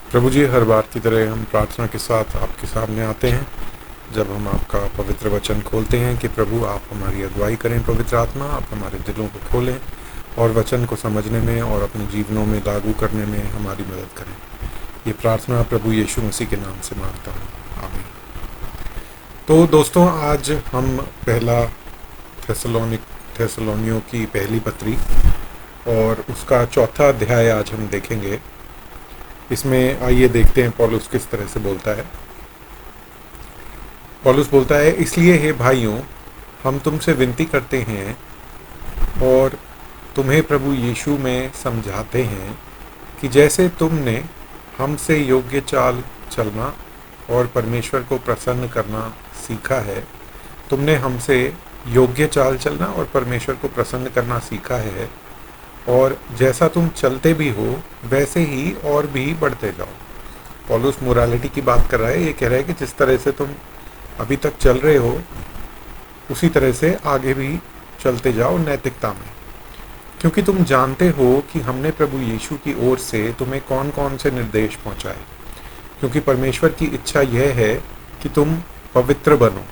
प्रभु जी, हर बार की तरह हम प्रार्थना के साथ आपके सामने आते हैं जब हम आपका पवित्र वचन खोलते हैं कि प्रभु आप हमारी अगुवाई करें। पवित्र आत्मा आप हमारे दिलों को खोलें और वचन को समझने में और अपने जीवनों में लागू करने में हमारी मदद करें। ये प्रार्थना प्रभु यीशु मसीह के नाम से मांगता हूँ, आमीन। तो दोस्तों, आज हम पहला थेसलोनियों की पहली पत्री और उसका चौथा अध्याय आज हम देखेंगे। इसमें आइए देखते हैं पौलुस किस तरह से बोलता है। पौलुस बोलता है, इसलिए हे भाइयों, हम तुमसे विनती करते हैं और तुम्हें प्रभु यीशु में समझाते हैं कि जैसे तुमने हमसे योग्य चाल चलना और परमेश्वर को प्रसन्न करना सीखा है, तुमने हमसे योग्य चाल चलना और परमेश्वर को प्रसन्न करना सीखा है, और जैसा तुम चलते भी हो वैसे ही और भी बढ़ते जाओ। पौलुस मोरालिटी की बात कर रहा है। ये कह रहा है कि जिस तरह से तुम अभी तक चल रहे हो उसी तरह से आगे भी चलते जाओ नैतिकता में, क्योंकि तुम जानते हो कि हमने प्रभु यीशु की ओर से तुम्हें कौन कौन से निर्देश पहुंचाए। क्योंकि परमेश्वर की इच्छा यह है कि तुम पवित्र बनो,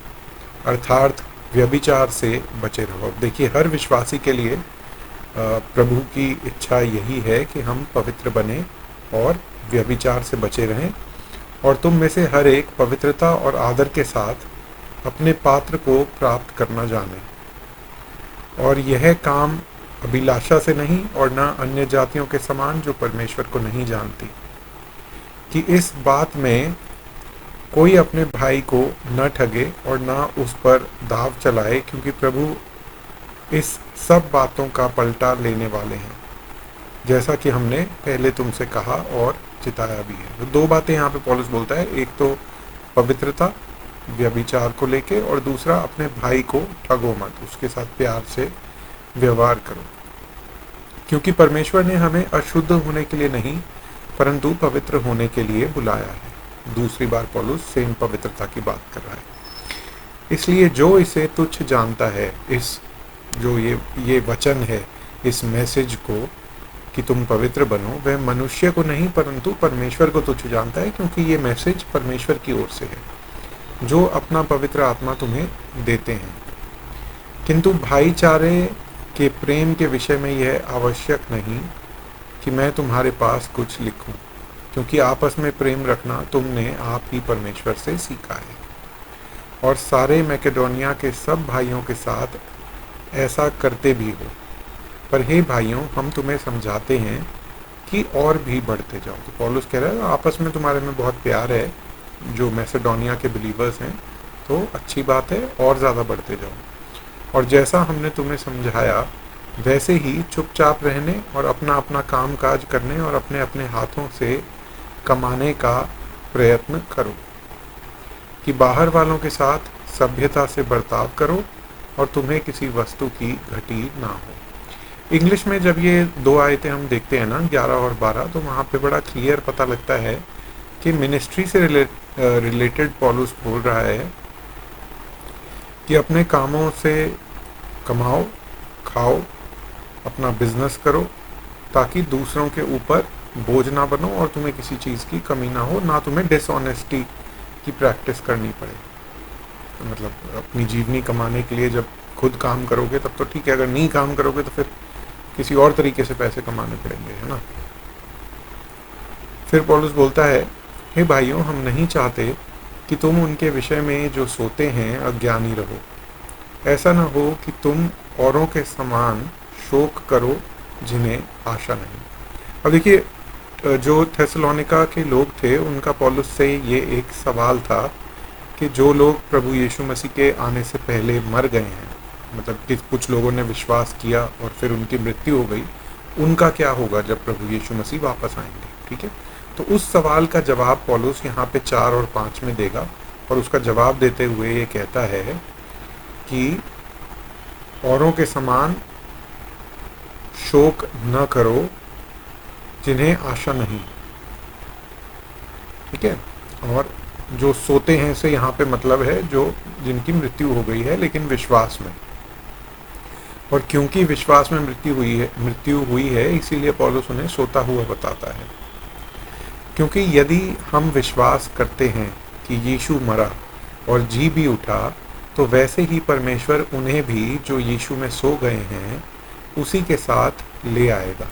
अर्थात व्यभिचार से बचे रहो। देखिए, हर विश्वासी के लिए प्रभु की इच्छा यही है कि हम पवित्र बने और व्यभिचार से बचे रहें, और तुम में से हर एक पवित्रता और आदर के साथ अपने पात्र को प्राप्त करना जाने। और यह काम अभिलाषा से नहीं और न अन्य जातियों के समान जो परमेश्वर को नहीं जानती, कि इस बात में कोई अपने भाई को न ठगे और न उस पर दाव चलाए, क्योंकि प्रभु इस सब बातों का पलटा लेने वाले हैं, जैसा कि हमने पहले तुमसे कहा और चिताया भी है। तो दो बातें यहाँ पे पौलुस बोलता है, एक तो पवित्रता व्यभिचार को लेके, और दूसरा अपने भाई को ठगो मत, उसके साथ प्यार से व्यवहार करो, क्योंकि परमेश्वर ने हमें अशुद्ध होने के लिए नहीं परंतु पवित्र होने के लिए बुलाया है। दूसरी बार पौलुस सेम पवित्रता की बात कर रहा है। इसलिए जो इसे तुच्छ जानता है, इस जो ये वचन है, इस मैसेज को कि तुम पवित्र बनो, वह मनुष्य को नहीं परंतु परमेश्वर को तुच्छ जानता है, क्योंकि ये मैसेज परमेश्वर की ओर से है जो अपना पवित्र आत्मा तुम्हें देते हैं। किंतु भाईचारे के प्रेम के विषय में यह आवश्यक नहीं कि मैं तुम्हारे पास कुछ लिखूं, क्योंकि आपस में प्रेम रखना तुमने आप ही परमेश्वर से सीखा है। और सारे मैकेडोनिया के सब भाइयों के साथ ऐसा करते भी हो। पर हे भाइयों, हम तुम्हें समझाते हैं कि और भी बढ़ते जाओ। तो पौलुस कह रहा है आपस में तुम्हारे में बहुत प्यार है जो मैसेडोनिया के बिलीवर्स हैं, तो अच्छी बात है, और ज़्यादा बढ़ते जाओ। और जैसा हमने तुम्हें समझाया वैसे ही चुपचाप रहने और अपना अपना काम काज करने और अपने अपने हाथों से कमाने का प्रयत्न करो, कि बाहर वालों के साथ सभ्यता से बर्ताव करो और तुम्हें किसी वस्तु की घटी ना हो। इंग्लिश में जब ये दो आयतें हम देखते हैं ना, 11 और 12, तो वहाँ पे बड़ा क्लियर पता लगता है कि मिनिस्ट्री से रिलेटेड पौलुस बोल रहा है कि अपने कामों से कमाओ, खाओ, अपना बिजनेस करो, ताकि दूसरों के ऊपर बोझ ना बनो और तुम्हें किसी चीज़ की कमी ना हो, ना तुम्हें डिसऑनेस्टी की प्रैक्टिस करनी पड़े। मतलब अपनी जीवनी कमाने के लिए जब खुद काम करोगे तब तो ठीक है, अगर नहीं काम करोगे तो फिर किसी और तरीके से पैसे कमाने पड़ेंगे, है ना। फिर पौलुस बोलता है, हे भाइयों, हम नहीं चाहते कि तुम उनके विषय में जो सोते हैं अज्ञानी रहो। ऐसा न हो कि तुम औरों के समान शोक करो जिन्हें आशा नहीं। अब देखिए, जो थेसलोनिका के लोग थे उनका पौलुस से ये एक सवाल था कि जो लोग प्रभु यीशु मसीह के आने से पहले मर गए हैं, मतलब कि कुछ लोगों ने विश्वास किया और फिर उनकी मृत्यु हो गई, उनका क्या होगा जब प्रभु यीशु मसीह वापस आएंगे। ठीक है, तो उस सवाल का जवाब पौलुस यहाँ पे 4 और 5 में देगा, और उसका जवाब देते हुए ये कहता है कि औरों के समान शोक न करो जिन्हें आशा नहीं। ठीक है, और जो सोते हैं से यहाँ पे मतलब है जो जिनकी मृत्यु हो गई है लेकिन विश्वास में, और क्योंकि विश्वास में मृत्यु हुई है इसीलिए पौलुस उन्हें सोता हुआ बताता है। क्योंकि यदि हम विश्वास करते हैं कि यीशु मरा और जी भी उठा, तो वैसे ही परमेश्वर उन्हें भी जो यीशु में सो गए हैं उसी के साथ ले आएगा।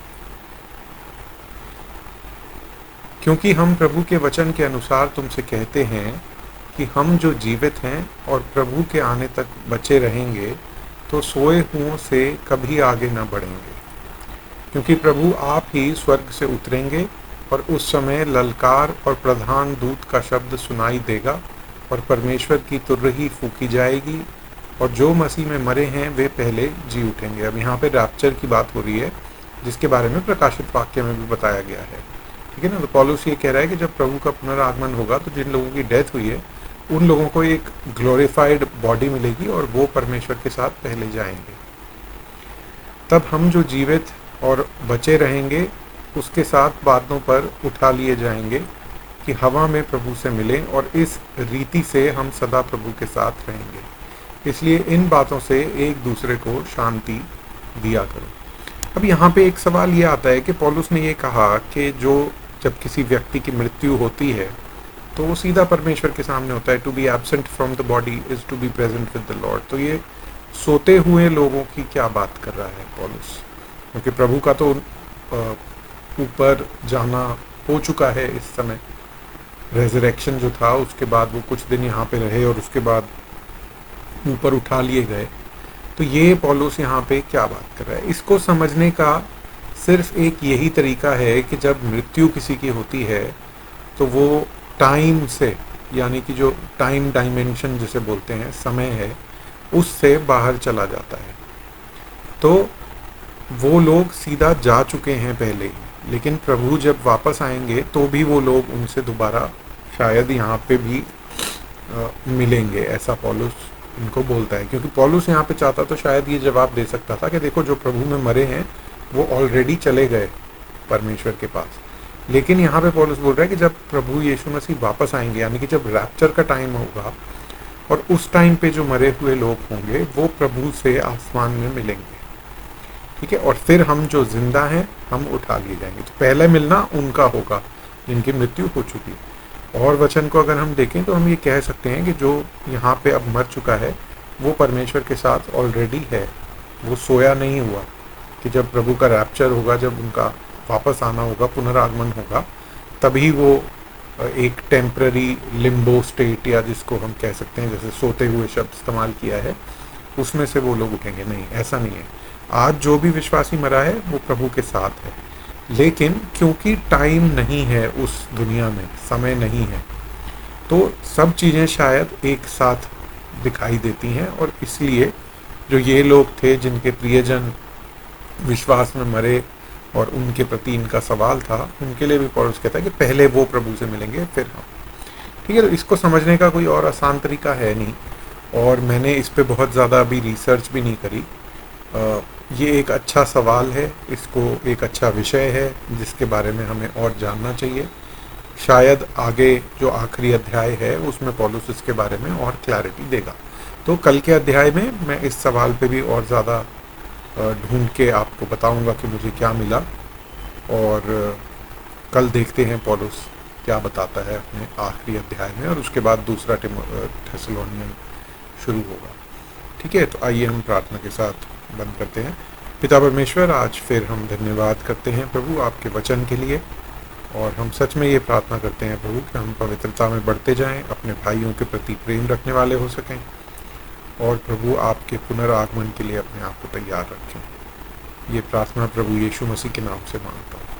क्योंकि हम प्रभु के वचन के अनुसार तुमसे कहते हैं कि हम जो जीवित हैं और प्रभु के आने तक बचे रहेंगे, तो सोए हुओं से कभी आगे न बढ़ेंगे। क्योंकि प्रभु आप ही स्वर्ग से उतरेंगे और उस समय ललकार और प्रधान दूत का शब्द सुनाई देगा और परमेश्वर की तुरही फूकी जाएगी और जो मसीह में मरे हैं वे पहले जी उठेंगे। अब यहाँ पे रैप्चर की बात हो रही है, जिसके बारे में प्रकाशित वाक्य में भी बताया गया है। ठीक है ना। तो पौलुस ये कह रहा है कि जब प्रभु का पुनरागमन होगा तो जिन लोगों की डेथ हुई है उन लोगों को एक ग्लोरीफाइड बॉडी मिलेगी और वो परमेश्वर के साथ पहले जाएंगे। तब हम जो जीवित और बचे रहेंगे उसके साथ बादलों पर उठा लिए जाएंगे कि हवा में प्रभु से मिलें और इस रीति से हम सदा प्रभु के साथ रहेंगे। इसलिए इन बातों से एक दूसरे को शांति दिया करो। अब यहाँ पे एक सवाल ये आता है कि पौलुस ने ये कहा कि जब किसी व्यक्ति की मृत्यु होती है तो वो सीधा परमेश्वर के सामने होता है। To be absent from the body is to be present with the Lord. तो ये सोते हुए लोगों की क्या बात कर रहा है पौलुस? क्योंकि प्रभु का तो ऊपर जाना हो चुका है इस समय। रेजरेक्शन जो था उसके बाद वो कुछ दिन यहाँ पे रहे और उसके बाद ऊपर उठा लिए गए। तो ये पौलुस यहाँ पे क्या बात कर रहा है? इसको समझने का सिर्फ एक यही तरीका है कि जब मृत्यु किसी की होती है तो वो टाइम से, यानी कि जो टाइम डायमेंशन जिसे बोलते हैं, समय है, उससे बाहर चला जाता है। तो वो लोग सीधा जा चुके हैं पहले ही, लेकिन प्रभु जब वापस आएंगे तो भी वो लोग उनसे दोबारा शायद यहाँ पे भी मिलेंगे, ऐसा पौलुस इनको बोलता है। क्योंकि पौलुस यहाँ पे चाहता तो शायद ये जवाब दे सकता था कि देखो जो प्रभु में मरे हैं वो ऑलरेडी चले गए परमेश्वर के पास। लेकिन यहाँ पे पौलुस बोल रहा है कि जब प्रभु यीशु मसीह वापस आएंगे, यानी कि जब रैप्चर का टाइम होगा और उस टाइम पे जो मरे हुए लोग होंगे वो प्रभु से आसमान में मिलेंगे। ठीक है। और फिर हम जो जिंदा हैं हम उठा लिए जाएंगे। तो पहले मिलना उनका होगा जिनकी मृत्यु हो चुकी है। और वचन को अगर हम देखें तो हम ये कह सकते हैं कि जो यहाँ पे अब मर चुका है वो परमेश्वर के साथ ऑलरेडी है, वो सोया नहीं हुआ। कि जब प्रभु का रैप्चर होगा, जब उनका वापस आना होगा, पुनरागमन होगा, तभी वो एक टेम्पररी लिम्बो स्टेट, या जिसको हम कह सकते हैं, जैसे सोते हुए शब्द इस्तेमाल किया है, उसमें से वो लोग उठेंगे। नहीं, ऐसा नहीं है। आज जो भी विश्वासी मरा है वो प्रभु के साथ है, लेकिन क्योंकि टाइम नहीं है उस दुनिया में, समय नहीं है, तो सब चीज़ें शायद एक साथ दिखाई देती हैं। और इसलिए जो ये लोग थे जिनके प्रियजन विश्वास में मरे और उनके प्रति इनका सवाल था, उनके लिए भी पौलुस कहता है कि पहले वो प्रभु से मिलेंगे फिर हम। ठीक है। तो इसको समझने का कोई और आसान तरीका है नहीं, और मैंने इस पे बहुत ज़्यादा अभी रिसर्च भी नहीं करी। ये एक अच्छा सवाल है, इसको एक अच्छा विषय है जिसके बारे में हमें और जानना चाहिए। शायद आगे जो आखिरी अध्याय है उसमें पौलुस इसके बारे में और क्लैरिटी देगा। तो कल के अध्याय में मैं इस सवाल पे भी और ज़्यादा ढूंढ के आपको बताऊंगा कि मुझे क्या मिला, और कल देखते हैं पौलुस क्या बताता है अपने आखिरी अध्याय में, और उसके बाद दूसरा थेसलोनियन शुरू होगा। ठीक है। तो आइए हम प्रार्थना के साथ बंद करते हैं। पिता परमेश्वर, आज फिर हम धन्यवाद करते हैं प्रभु आपके वचन के लिए, और हम सच में ये प्रार्थना करते हैं प्रभु कि हम पवित्रता में बढ़ते जाएं, अपने भाइयों के प्रति प्रेम रखने वाले हो सकें, और प्रभु आपके पुनरागमन के लिए अपने आप को तैयार रखें। ये प्रार्थना प्रभु यीशु मसीह के नाम से मांगता हूँ।